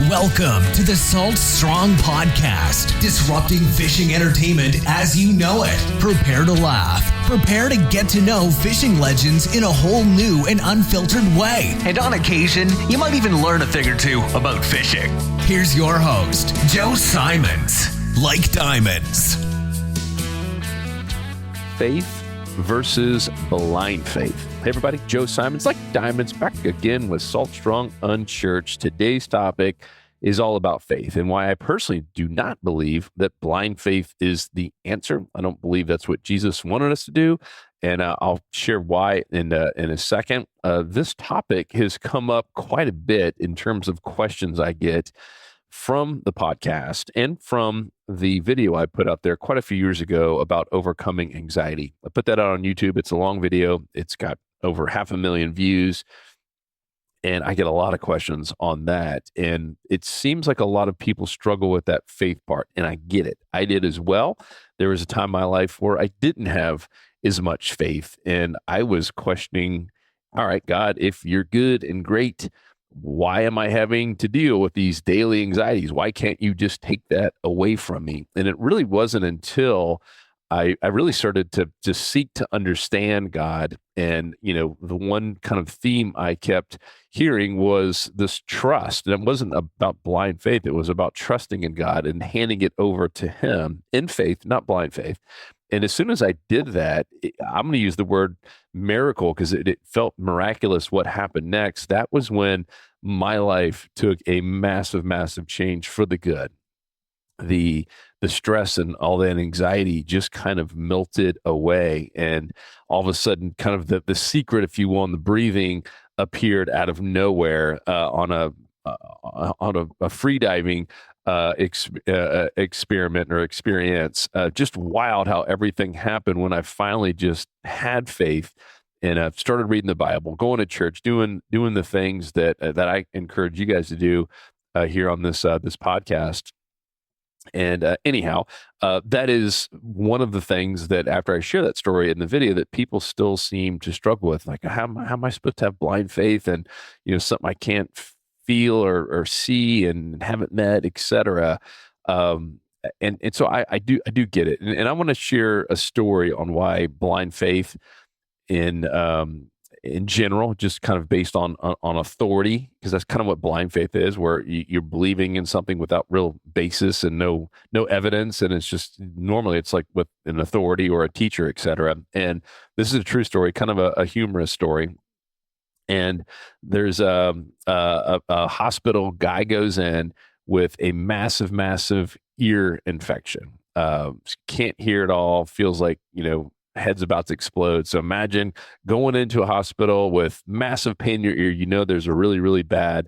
Welcome to the Salt Strong Podcast, disrupting fishing entertainment as you know it. Prepare to laugh. Prepare to get to know fishing legends in a whole new and unfiltered way. And on occasion, you might even learn a thing or two about fishing. Here's your host, Joe Simons. Like diamonds. Faith versus blind faith. Hey everybody, Joe Simons, like diamonds, back again with Salt Strong Unchurched. Today's topic is all about faith and why I personally do not believe that blind faith is the answer. I don't believe that's what Jesus wanted us to do, and I'll share why in a second. This topic has come up quite a bit in terms of questions I get from the podcast and from the video I put out there quite a few years ago about overcoming anxiety. I put that out on YouTube. It's a long video. It's got over 500,000 views, and I get a lot of questions on that. And it seems like a lot of people struggle with that faith part, and I get it. I did as well. There was a time in my life where I didn't have as much faith, and I was questioning, all right, God, if you're good and great, why am I having to deal with these daily anxieties? Why can't you just take that away from me? And it really wasn't until I really started to just seek to understand God. And, the one kind of theme I kept hearing was this trust. And it wasn't about blind faith. It was about trusting in God and handing it over to Him in faith, not blind faith. And as soon as I did that, I'm going to use the word miracle because it felt miraculous what happened next. That was when my life took a massive, massive change for the good. The stress and all that anxiety just kind of melted away. And all of a sudden, kind of the secret, if you will, on the breathing appeared out of nowhere on a free diving experiment or experience. Just wild how everything happened when I finally just had faith and started reading the Bible, going to church, doing the things that I encourage you guys to do here on this podcast. And anyhow, that is one of the things that after I share that story in the video that people still seem to struggle with. Like, how am I supposed to have blind faith and, something I can't feel or see and haven't met, et cetera. And so I do get it. And I want to share a story on why blind faith in general, just kind of based on authority, because that's kind of what blind faith is, where you're believing in something without real basis and no evidence. And it's just, normally it's like with an authority or a teacher, et cetera. And this is a true story, kind of a humorous story. And there's a hospital guy goes in with a massive, massive ear infection. Can't hear at all. Feels like, head's about to explode. So imagine going into a hospital with massive pain in your ear. There's a really, really bad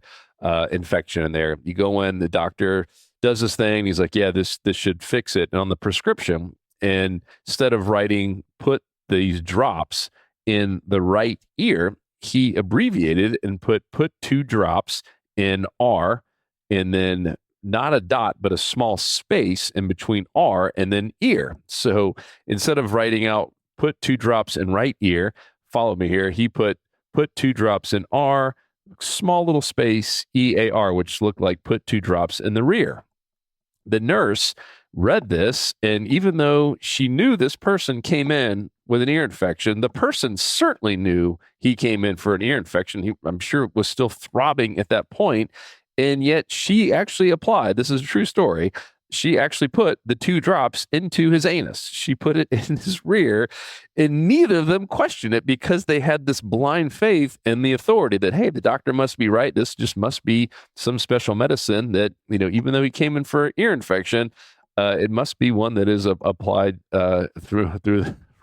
infection in there. You go in, the doctor does this thing. He's like, yeah, this should fix it. And on the prescription, and instead of writing, put these drops in the right ear, he abbreviated and put 2 drops in R, and then not a dot, but a small space in between R and then ear. So instead of writing out, put 2 drops in right ear, follow me here, he put 2 drops in R, small little space, EAR, which looked like put 2 drops in the rear. The nurse read this, and even though she knew this person came in with an ear infection, the person certainly knew he came in for an ear infection. I'm sure was still throbbing at that point. And yet she actually applied, this is a true story, she actually put the 2 drops into his anus. She put it in his rear, and neither of them questioned it because they had this blind faith in the authority that, hey, the doctor must be right. This just must be some special medicine that, even though he came in for an ear infection, it must be one that is applied through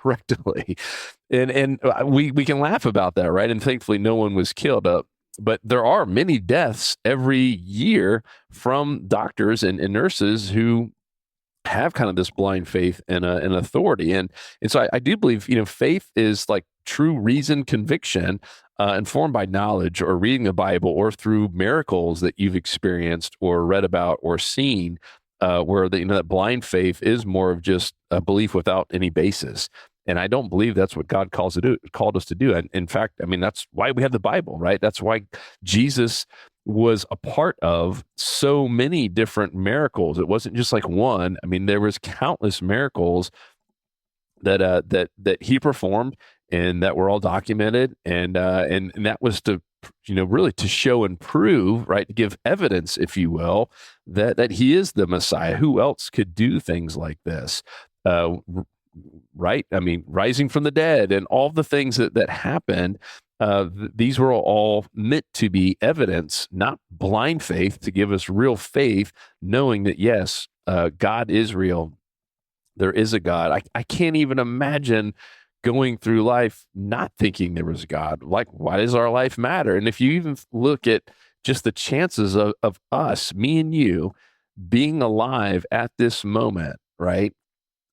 rectally. And we can laugh about that, right? And thankfully no one was killed. But there are many deaths every year from doctors and nurses who have kind of this blind faith and an authority. And so I do believe, faith is like true reason, conviction, informed by knowledge or reading the Bible or through miracles that you've experienced or read about or seen, where that blind faith is more of just a belief without any basis. And I don't believe that's what God called us to do. And in fact, I mean, that's why we have the Bible, right? That's why Jesus was a part of so many different miracles. It wasn't just like one. I mean, there was countless miracles that he performed and that were all documented, and that was to really to show and prove, right, to give evidence, if you will, that he is the Messiah. Who else could do things like this? Right? I mean, rising from the dead and all the things that happened. These were all meant to be evidence, not blind faith, to give us real faith, knowing that yes, God is real. There is a God. I can't even imagine going through life not thinking there was a God. Like, why does our life matter? And if you even look at just the chances of us, me and you, being alive at this moment, right?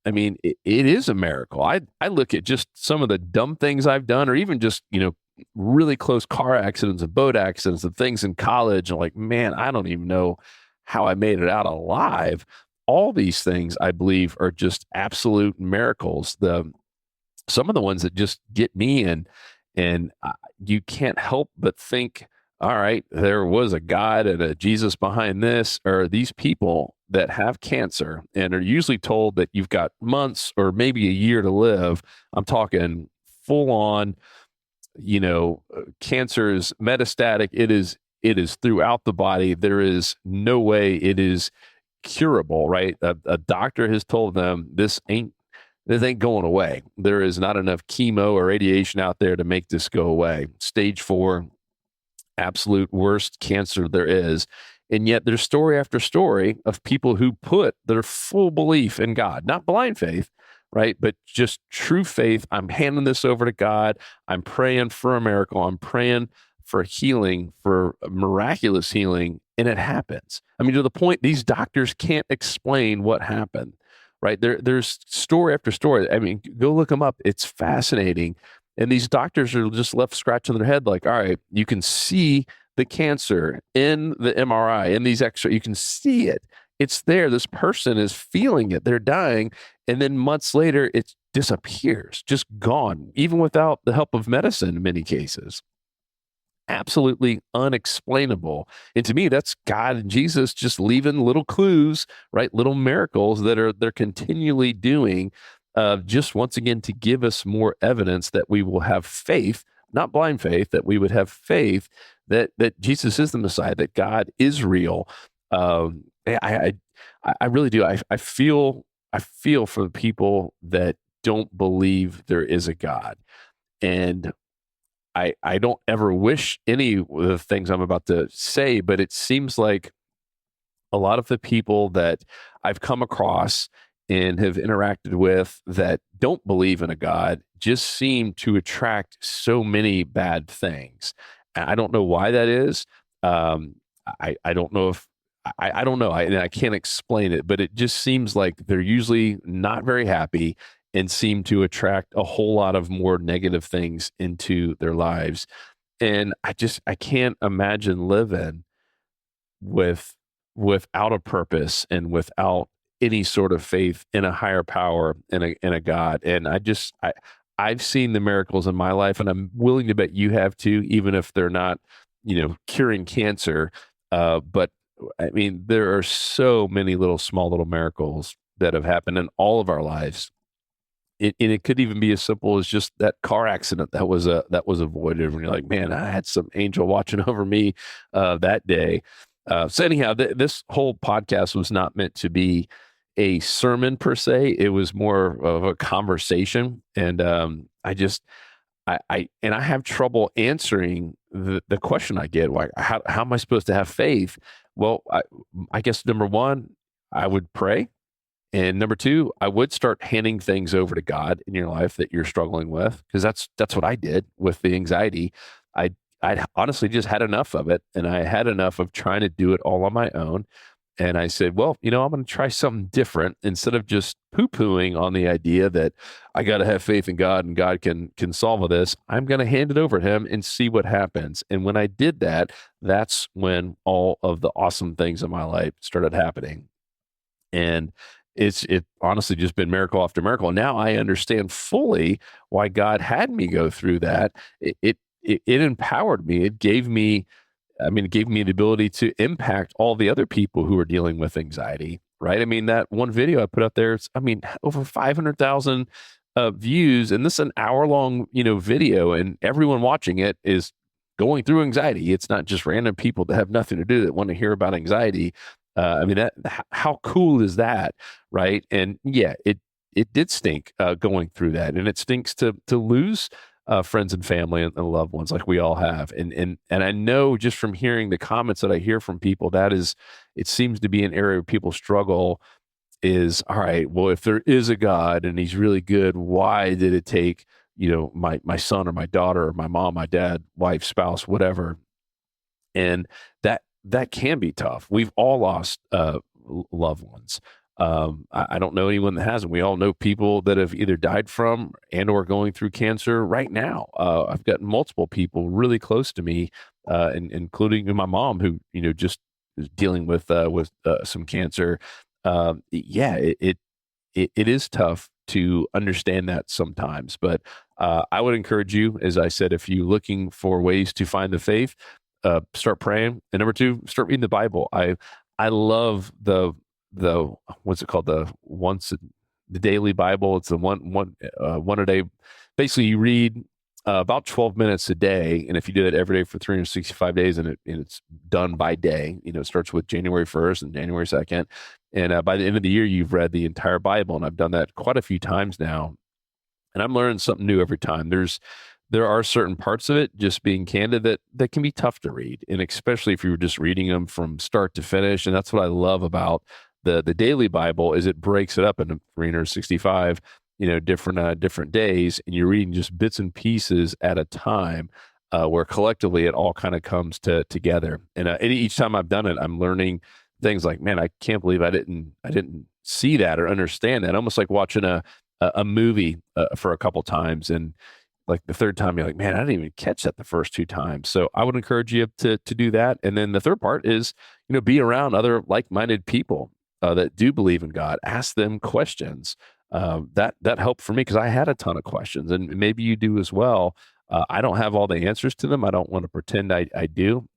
I mean, it is a miracle. I look at just some of the dumb things I've done, or even just, really close car accidents and boat accidents and things in college. And like, man, I don't even know how I made it out alive. All these things, I believe, are just absolute miracles. Some of the ones that just get me, and you can't help but think, all right, there was a God and a Jesus behind this, or these people that have cancer and are usually told that you've got months or maybe a year to live. I'm talking full on, cancer is metastatic. It is throughout the body. There is no way it is curable, right? A doctor has told them this ain't going away. There is not enough chemo or radiation out there to make this go away. Stage 4, absolute worst cancer there is. And yet there's story after story of people who put their full belief in God, not blind faith, right? But just true faith. I'm handing this over to God. I'm praying for a miracle. I'm praying for healing, for miraculous healing. And it happens. I mean, to the point these doctors can't explain what happened, right? There's story after story. I mean, go look them up. It's fascinating. And these doctors are just left scratching their head like, all right, you can see the cancer in the MRI, in these X-rays. You can see it. It's there. This person is feeling it. They're dying. And then months later, it disappears, just gone, even without the help of medicine in many cases. Absolutely unexplainable. And to me, that's God and Jesus just leaving little clues, right? Little miracles that they're continually doing, just once again to give us more evidence that we will have faith, not blind faith, that we would have faith that Jesus is the Messiah, that God is real. I really do. I feel for the people that don't believe there is a God. And I don't ever wish any of the things I'm about to say, but it seems like a lot of the people that I've come across and have interacted with that don't believe in a God just seem to attract so many bad things. I don't know why that is. I don't know if I don't know. I can't explain it, but it just seems like they're usually not very happy and seem to attract a whole lot of more negative things into their lives. And I can't imagine living without a purpose and without any sort of faith in a higher power, in a God. And I've seen the miracles in my life, and I'm willing to bet you have too, even if they're not, curing cancer. But I mean, there are so many small little miracles that have happened in all of our lives. And it could even be as simple as just that car accident that was avoided. When you're like, man, I had some angel watching over me that day. So anyhow, this whole podcast was not meant to be a sermon per se. It was more of a conversation, and I have trouble answering the question I get. Like, how am I supposed to have faith? Well, I guess number one, I would pray. And number two, I would start handing things over to God in your life that you're struggling with, because that's what I did with the anxiety. I honestly just had enough of it, and I had enough of trying to do it all on my own. And I said, well, I'm going to try something different. Instead of just poo-pooing on the idea that I got to have faith in God and God can solve this, I'm going to hand it over to him and see what happens. And when I did that, that's when all of the awesome things in my life started happening. And it honestly just been miracle after miracle. And now I understand fully why God had me go through that. It empowered me. It gave me, it gave me the ability to impact all the other people who are dealing with anxiety, right? I mean, that one video I put up there, it's, over 500,000 views, and this is an hour long, video, and everyone watching it is going through anxiety. It's not just random people that have nothing to do that want to hear about anxiety. How cool is that, right? And yeah, it did stink going through that, and it stinks to lose friends and family and loved ones like we all have. And I know just from hearing the comments that I hear from people, it seems to be an area where people struggle is, all right, well, if there is a God and he's really good, why did it take, my son or my daughter or my mom, my dad, wife, spouse, whatever. And that can be tough. We've all lost loved ones. I don't know anyone that hasn't. We all know people that have either died from and or going through cancer right now. I've got multiple people really close to me, including my mom, who just is dealing with some cancer. It is tough to understand that sometimes, but I would encourage you, as I said, if you're looking for ways to find the faith, start praying, and number two, start reading the Bible. I love the what's it called, the daily Bible. It's the one a day. Basically, you read about 12 minutes a day, and if you do that every day for 365 days, and it's done by day, it starts with January 1st and January 2nd, and by the end of the year, you've read the entire Bible. And I've done that quite a few times now, and I'm learning something new every time. There are certain parts of it, just being candid, that can be tough to read, and especially if you were just reading them from start to finish. And that's what I love about the daily Bible, is it breaks it up into 365 different days, and you're reading just bits and pieces at a time, where collectively it all kind of comes together. And each time I've done it, I'm learning things like, man, I can't believe I didn't see that or understand that. Almost like watching a movie for a couple times, and like the third time you're like, man, I didn't even catch that the first two times. So I would encourage you to do that. And then the third part is, be around other like-minded people that do believe in God. Ask them questions. That helped for me, because I had a ton of questions, and maybe you do as well. I don't have all the answers to them. I don't want to pretend I do.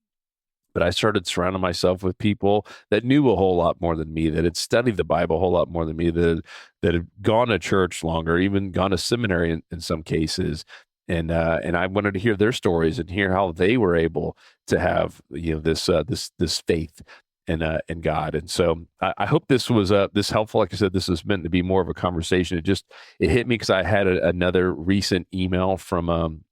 But I started surrounding myself with people that knew a whole lot more than me, that had studied the Bible a whole lot more than me, that had gone to church longer, even gone to seminary in some cases. And I wanted to hear their stories and hear how they were able to have this faith in God. And so I hope this was this helpful. Like I said, this is meant to be more of a conversation. It hit me because I had another recent email from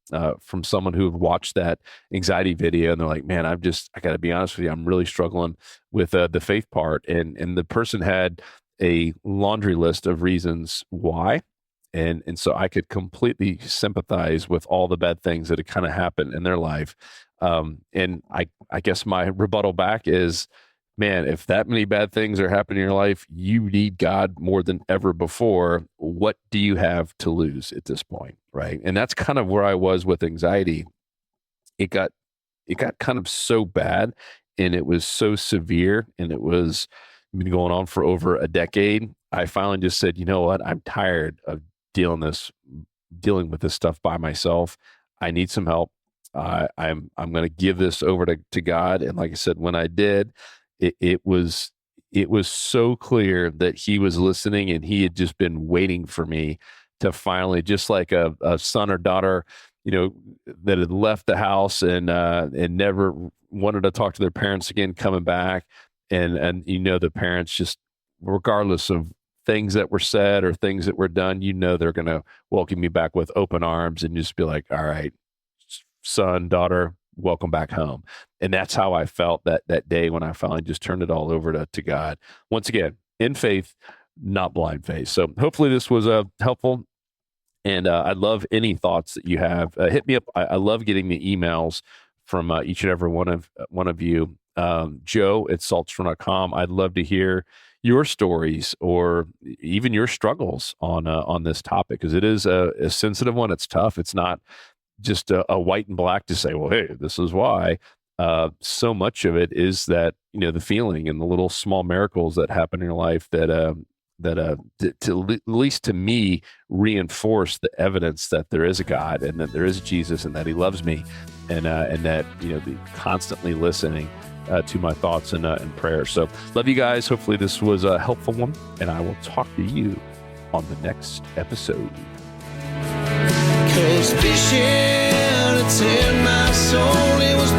someone who had watched that anxiety video, and they're like, man, I got to be honest with you, I'm really struggling with the faith part. And the person had a laundry list of reasons why. And so I could completely sympathize with all the bad things that had kind of happened in their life. And I guess my rebuttal back is, man, if that many bad things are happening in your life, you need God more than ever before. What do you have to lose at this point, right? And that's kind of where I was with anxiety. It got kind of so bad, and it was so severe, and it was been going on for over a decade. I finally just said, you know what? I'm tired of dealing with this stuff by myself. I need some help. I'm going to give this over to God. And like I said, when I did, it was so clear that he was listening, and he had just been waiting for me to finally, just like a son or daughter, that had left the house and never wanted to talk to their parents again, coming back. And the parents, just regardless of things that were said or things that were done, they're going to welcome me back with open arms and just be like, all right, son, daughter, welcome back home. And that's how I felt that day when I finally just turned it all over to God. Once again, in faith, not blind faith. So hopefully this was helpful. And I'd love any thoughts that you have. Hit me up. I love getting the emails from each and every one of you. Joe at saltstrong.com. I'd love to hear your stories or even your struggles on this topic, because it is a sensitive one. It's tough. It's not just a white and black to say, well, hey, this is why. So much of it is that, the feeling and the little small miracles that happen in your life that at least to me, reinforce the evidence that there is a God and that there is Jesus and that He loves me, and that be constantly listening to my thoughts and prayers. So love you guys. Hopefully this was a helpful one, and I will talk to you on the next episode. 'Cause fishing, it's in my soul. It was